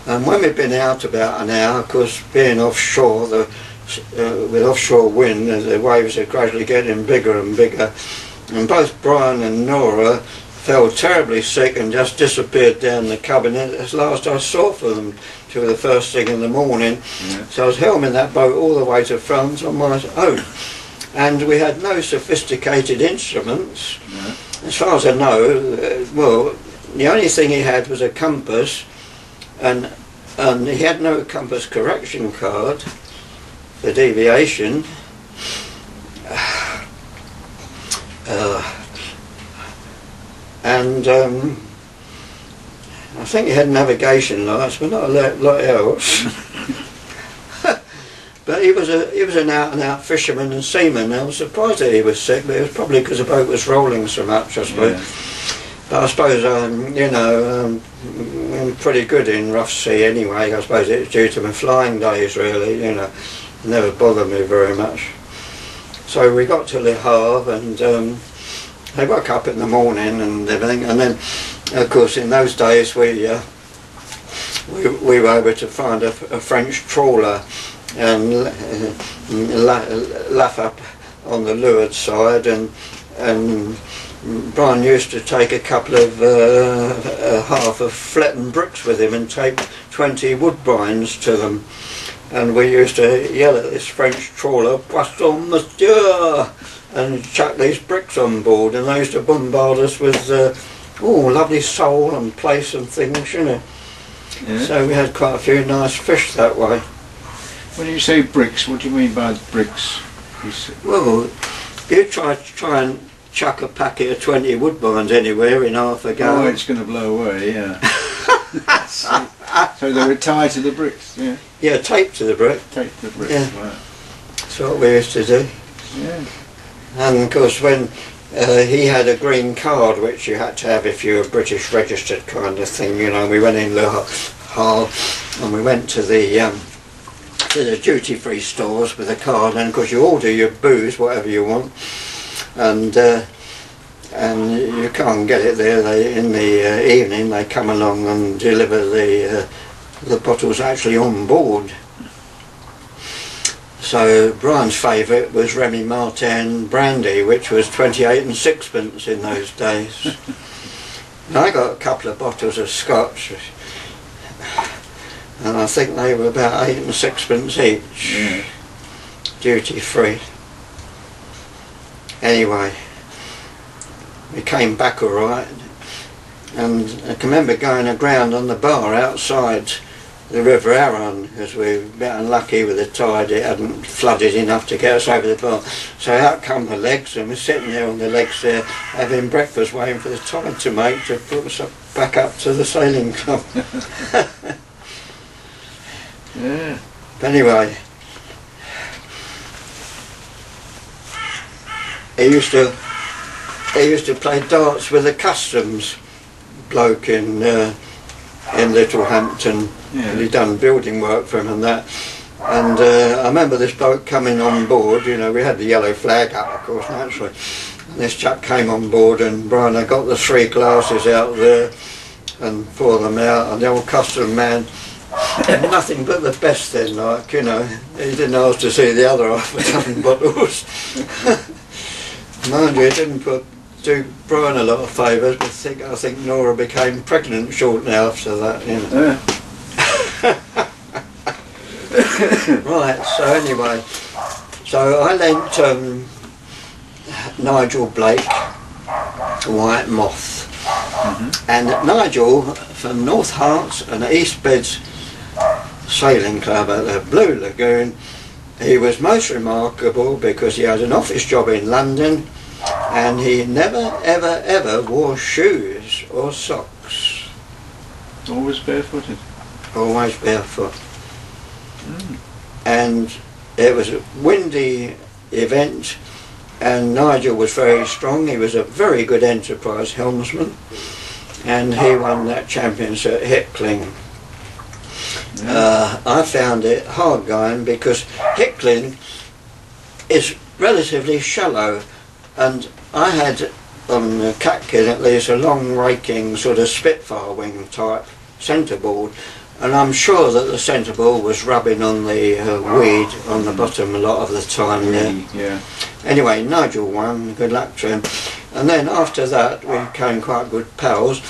And when we'd been out about an hour, of course, being offshore, with offshore wind, the waves are gradually getting bigger and bigger. And both Brian and Nora fell terribly sick and just disappeared down the cabin. That's the last I saw for them till the first thing in the morning. Yeah. So I was helming that boat all the way to France on my own. And we had no sophisticated instruments. Yeah. As far as I know, well, the only thing he had was a compass, and he had no compass correction card for deviation. And I think he had navigation lights, but not a lot else. But he was an out-and-out fisherman and seaman. I was surprised that he was sick, but it was probably because the boat was rolling so much, I suppose. Yeah. But I suppose, you know, I'm pretty good in rough sea anyway. I suppose it's due to my flying days, really, you know. It never bothered me very much. So we got to Le Havre, and I woke up in the morning and everything, and then, of course, in those days we were able to find a French trawler and laugh up on the leeward side, and Brian used to take a couple of half of flattened bricks with him and take 20 woodbines to them, and we used to yell at this French trawler, "Poisson, monsieur!" and chuck these bricks on board, and they used to bombard us with lovely sole and plaice and things, you know. Yeah. So we had quite a few nice fish that way. When you say bricks, what do you mean by bricks? Well, you try and chuck a packet of 20 woodbines anywhere in half a go. Oh, it's going to blow away, yeah. So they were tied to the bricks, yeah? Yeah, taped to the brick. Taped to the brick, yeah. Right. That's what we used to do. Yeah. And of course when he had a green card, which you had to have if you were British registered kind of thing, you know, we went in Le Havre and we went to the duty-free stores with a card, and of course you order your booze, whatever you want, and you can't get it there. In the evening they come along and deliver the bottles actually on board. So Brian's favourite was Remy Martin brandy, which was 28 and sixpence in those days. And I got a couple of bottles of scotch, and I think they were about 8 and sixpence each, yeah. Duty free. Anyway, we came back all right, and I can remember going aground on the bar outside the River Arun, because we were a bit unlucky with the tide. It hadn't flooded enough to get us over the bar. So out come the legs, and we're sitting there on the legs there having breakfast, waiting for the tide to make to put us back up to the sailing club. Yeah. But anyway, he used to play darts with a customs bloke in Littlehampton. Yeah. He'd done building work for him and that. And I remember this boat coming on board. You know, we had the yellow flag up, of course, naturally. And this chap came on board, and Brian had got the 3 glasses out there and poured them out, and the old custom man, nothing but the best then, like, you know. He didn't ask to see the other half a dozen bottles. Mind you, it didn't do Brian a lot of favours, but I think Nora became pregnant shortly after that, you know. Yeah. Right, so anyway, so I lent Nigel Blake White Moth. Mm-hmm. And Nigel from North Herts and East Beds Sailing Club at the Blue Lagoon, he was most remarkable because he had an office job in London, and he never ever ever wore shoes or socks. Always barefooted? Always barefoot. And it was a windy event, and Nigel was very strong. He was a very good Enterprise helmsman, and he won that championship at Hickling. I found it hard going because Hickling is relatively shallow, and I had on the Catkin at least a long raking sort of Spitfire wing type centreboard, and I'm sure that the centre ball was rubbing on the weed on the bottom a lot of the time there. Yeah. Anyway, Nigel won, good luck to him. And then after that we became quite good pals,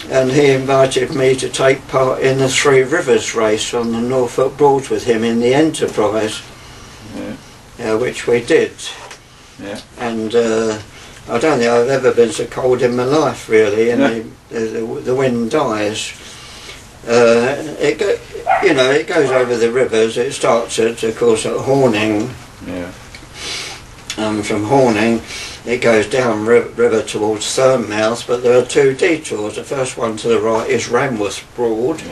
and he invited me to take part in the Three Rivers race on the Norfolk Broads with him in the Enterprise, which we did. Yeah. And I don't think I've ever been so cold in my life, really, and the wind dies. It goes over the rivers. It starts at, of course, at Horning. Yeah. From Horning it goes down river towards Thurmouth, but there are two detours. The first one to the right is Ramworth Broad,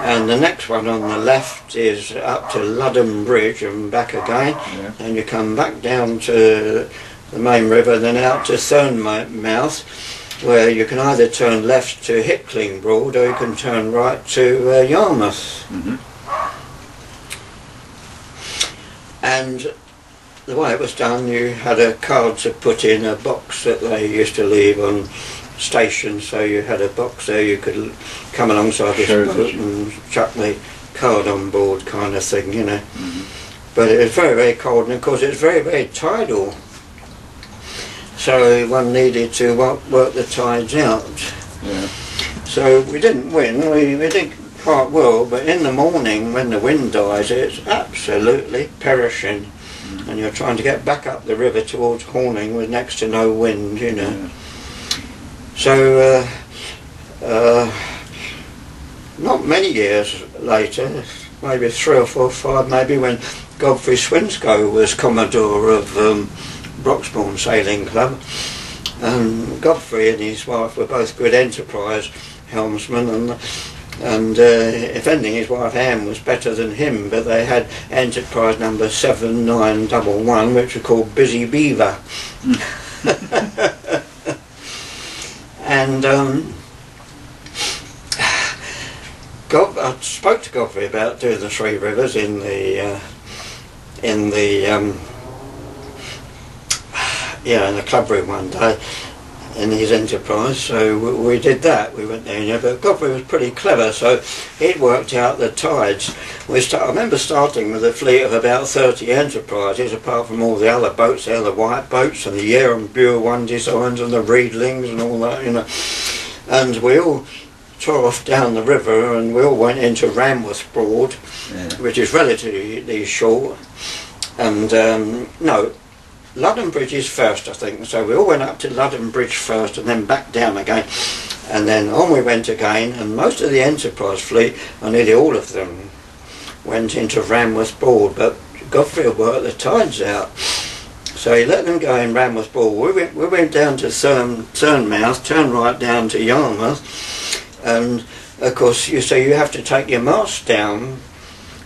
and the next one on the left is up to Ludham Bridge and back again, and you come back down to the main river, then out to Thurmouth, where you can either turn left to Hickling Broad or you can turn right to Yarmouth. And the way it was done, you had a card to put in a box that they used to leave on stations, so you had a box there you could come alongside this boat and chuck the card on board, kind of thing, you know. But it was very, very cold, and of course it was very, very tidal, so one needed to work the tides out. So we didn't win, we did quite well, but in the morning when the wind dies it's absolutely perishing. And you're trying to get back up the river towards Horning with next to no wind, you know. So, not many years later, maybe 3 or 4 or 5 maybe, when Godfrey Swinscoe was Commodore of Broxbourne Sailing Club, and Godfrey and his wife were both good Enterprise helmsmen, and if anything his wife Anne was better than him, but they had Enterprise number 7911, which was called Busy Beaver. And I spoke to Godfrey about doing the Three Rivers in the club room one day in his Enterprise, so we did that. We went there, you know, but Godfrey was pretty clever, so he'd worked out the tides. I remember starting with a fleet of about 30 Enterprises, apart from all the other boats there, the white boats and the Yerenbure one designs and the Reedlings and all that, you know. And we all tore off down the river, and we all went into Ramworth Broad, which is relatively short, and no, Ludham Bridge is first, I think, so we all went up to Ludham Bridge first and then back down again, and then on we went again, and most of the Enterprise fleet, or nearly all of them, went into Ramworth Broad, but Godfrey had worked the tides out, so he let them go in Ramworth Broad. We went down to Thurmouth, turned right down to Yarmouth, and of course you have to take your mast down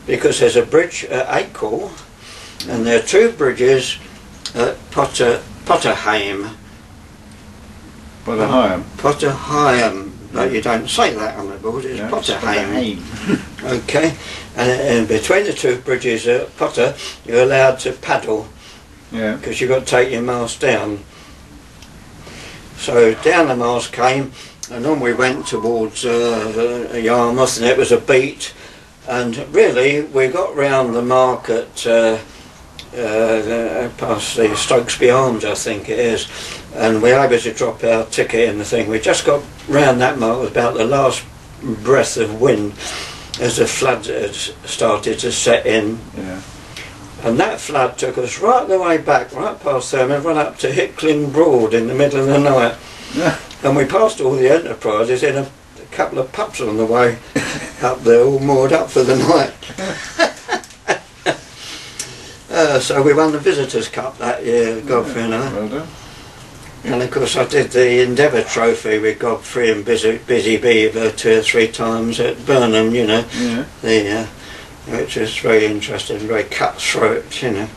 because there's a bridge at Acle, and there are 2 bridges at Potterham, but you don't say that on the board, it's Potterham. Okay, and between the 2 bridges at Potter you're allowed to paddle, because you've got to take your mast down. So down the mast came, and on we went towards Yarmouth, and it was a beat, and really we got round the mark at past the Stokesby Arms, I think it is, and we were able to drop our ticket in the thing. We just got round that mark with about the last breath of wind as the flood had started to set in, and that flood took us right the way back, right past there, and right up to Hickling Broad in the middle of the night, and we passed all the Enterprises in a couple of pups on the way up there, all moored up for the night. So we won the Visitors' Cup that year, Godfrey and I. Well done. And of course I did the Endeavour Trophy with Godfrey and Busy Beaver 2 or 3 times at Burnham, you know, which was very interesting, very cutthroat, you know.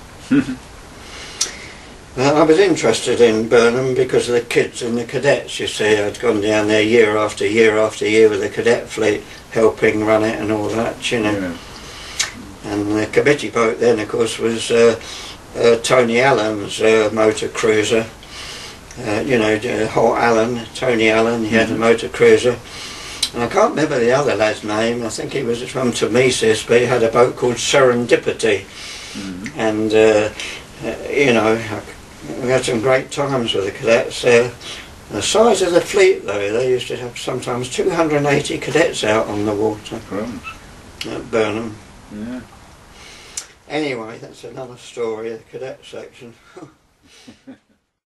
Well, I was interested in Burnham because of the kids and the cadets, you see. I'd gone down there year after year after year with the cadet fleet, helping run it and all that, you know. And the committee boat then, of course, was Tony Allen's motor cruiser. You know, Holt Allen, Tony Allen, he had a motor cruiser. And I can't remember the other lad's name. I think he was from Tomesis, but he had a boat called Serendipity. And you know, we had some great times with the cadets there. The size of the fleet though, they used to have sometimes 280 cadets out on the water at Burnham. Yeah. Anyway, that's another story, the cadet section.